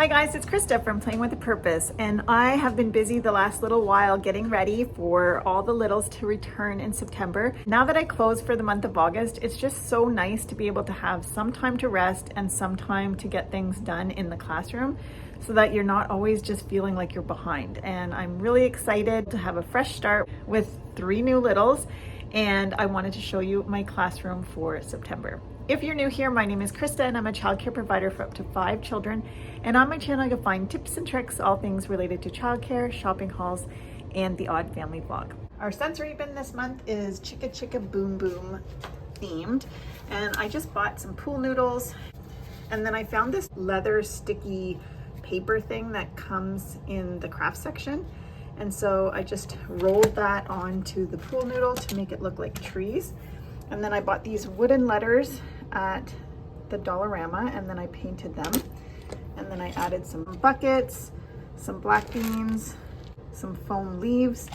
Hi guys, it's Krista from Playing with a Purpose, and I have been busy the last little while getting ready for all the littles to return in September. Now that I close for the month of August, it's just so nice to be able to have some time to rest and some time to get things done in the classroom so that you're not always just feeling like you're behind. And I'm really excited to have a fresh start with 3 new littles, and I wanted to show you my classroom for September. If you're new here, my name is Krista and I'm a childcare provider for up to 5 children. And on my channel, you can find tips and tricks, all things related to childcare, shopping hauls, and the odd family vlog. Our sensory bin this month is Chicka Chicka Boom Boom themed. And I just bought some pool noodles. And then I found this leather sticky paper thing that comes in the craft section. And so I just rolled that onto the pool noodle to make it look like trees. And then I bought these wooden letters at the Dollarama, and then I painted them. And then I added some buckets, some black beans, some foam leaves,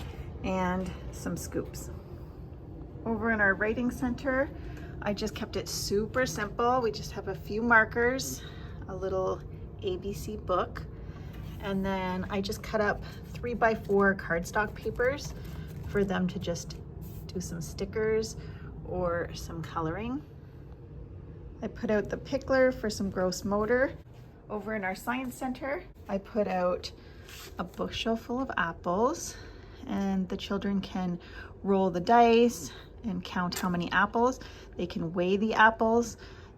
and some scoops. Over in our writing center, I just kept it super simple. We just have a few markers, a little ABC book, and then I just cut up 3x4 cardstock papers for them to just do some stickers or some coloring. I put out the pickler for some gross motor. Over in our science center, I put out a bushel full of apples, and the children can roll the dice and count how many apples. They can weigh the apples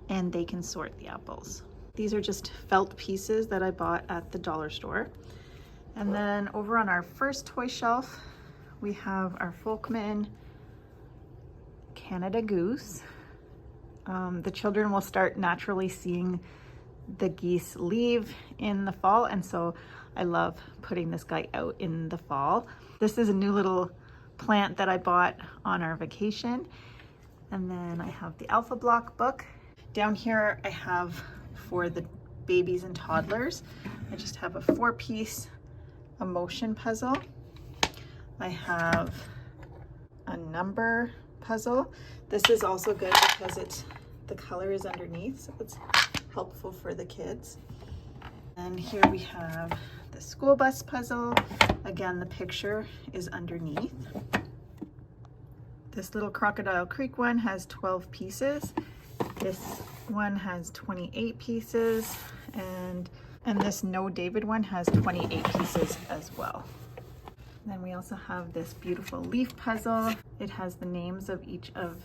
and they can sort the apples. These are just felt pieces that I bought at the dollar store. And then over on our first toy shelf, we have our Folkman Canada Goose. The children will start naturally seeing the geese leave in the fall, and so I love putting this guy out in the fall. This is a new little plant that I bought on our vacation. And then I have the Alpha Block book. Down here I have for the babies and toddlers, I just have a 4-piece emotion puzzle. I have a number puzzle. This is also good because the color is underneath, so it's helpful for the kids. And here we have the school bus puzzle. Again, the picture is underneath. This little Crocodile Creek one has 12 pieces. This one has 28 pieces, and this No David one has 28 pieces as well. And then we also have this beautiful leaf puzzle. It has the names of each of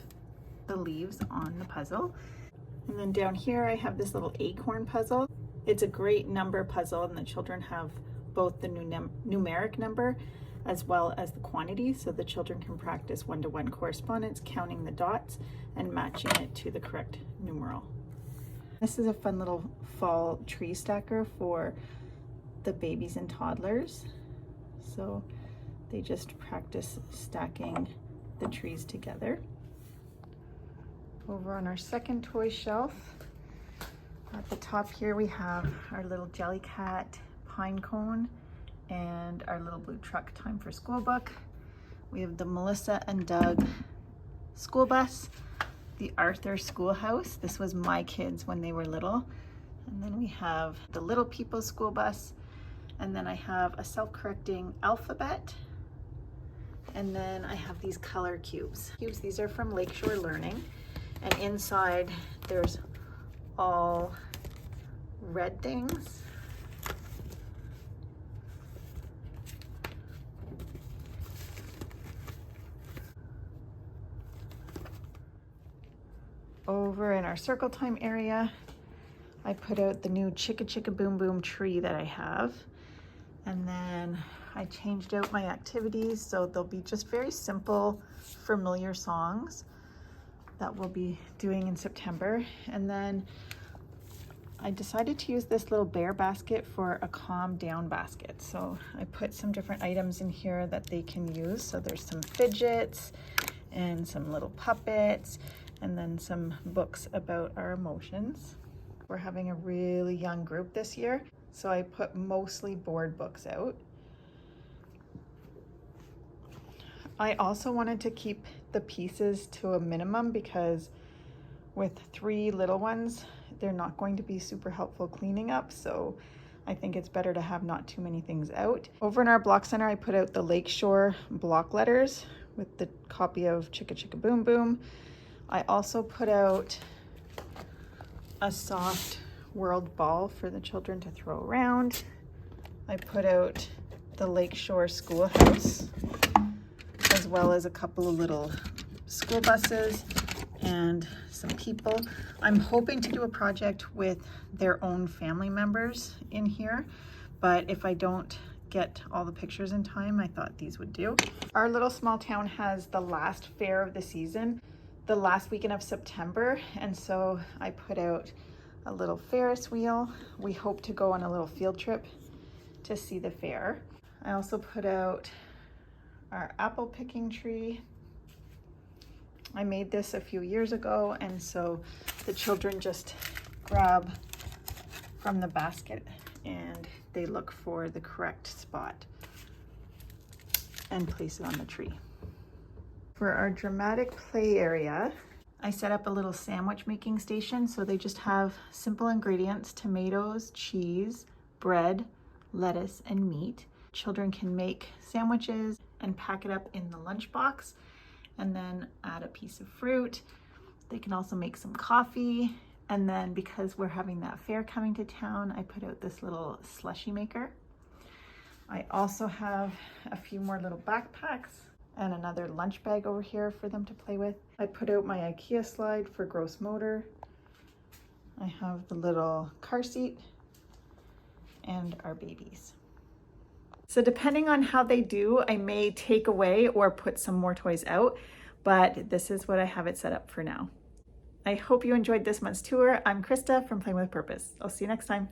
the leaves on the puzzle. And then down here I have this little acorn puzzle. It's a great number puzzle, and the children have both the numeric number as well as the quantity, so the children can practice one-to-one correspondence, counting the dots and matching it to the correct numeral. This is a fun little fall tree stacker for the babies and toddlers. So they just practice stacking the trees together. Over on our second toy shelf, at the top here we have our little Jellycat pine cone and our little blue truck time for school book. We have the Melissa and Doug school bus, the Arthur schoolhouse. This was my kids when they were little. And then we have the Little People school bus. And then I have a self-correcting alphabet. And then I have these color cubes. These are from Lakeshore Learning. And inside there's all red things. Over in our circle time area, I put out the new Chicka Chicka Boom Boom tree that I have. And then I changed out my activities, so they'll be just very simple, familiar songs that we'll be doing in September. And then I decided to use this little bear basket for a calm down basket. So I put some different items in here that they can use. So there's some fidgets and some little puppets, and then some books about our emotions. We're having a really young group this year, so I put mostly board books out. I also wanted to keep the pieces to a minimum because with 3 little ones, they're not going to be super helpful cleaning up, so I think it's better to have not too many things out. Over in our block center, I put out the Lakeshore block letters with the copy of Chicka Chicka Boom Boom. I also put out a soft world ball for the children to throw around. I put out the Lakeshore Schoolhouse, as well as a couple of little school buses and some people. I'm hoping to do a project with their own family members in here, but if I don't get all the pictures in time, I thought these would do. Our little small town has the last fair of the season, the last weekend of September, and so I put out a little Ferris wheel. We hope to go on a little field trip to see the fair. I also put out our apple picking tree. I made this a few years ago, and so the children just grab from the basket and they look for the correct spot and place it on the tree. For our dramatic play area, I set up a little sandwich making station, so they just have simple ingredients: tomatoes, cheese, bread, lettuce, and meat. Children can make sandwiches and pack it up in the lunchbox and then add a piece of fruit. They can also make some coffee. And then because we're having that fair coming to town, I put out this little Slushie Maker. I also have a few more little backpacks and another lunch bag over here for them to play with. I put out my IKEA slide for gross motor. I have the little car seat and our babies. So depending on how they do, I may take away or put some more toys out, but this is what I have it set up for now. I hope you enjoyed this month's tour. I'm Krista from Playing with Purpose. I'll see you next time.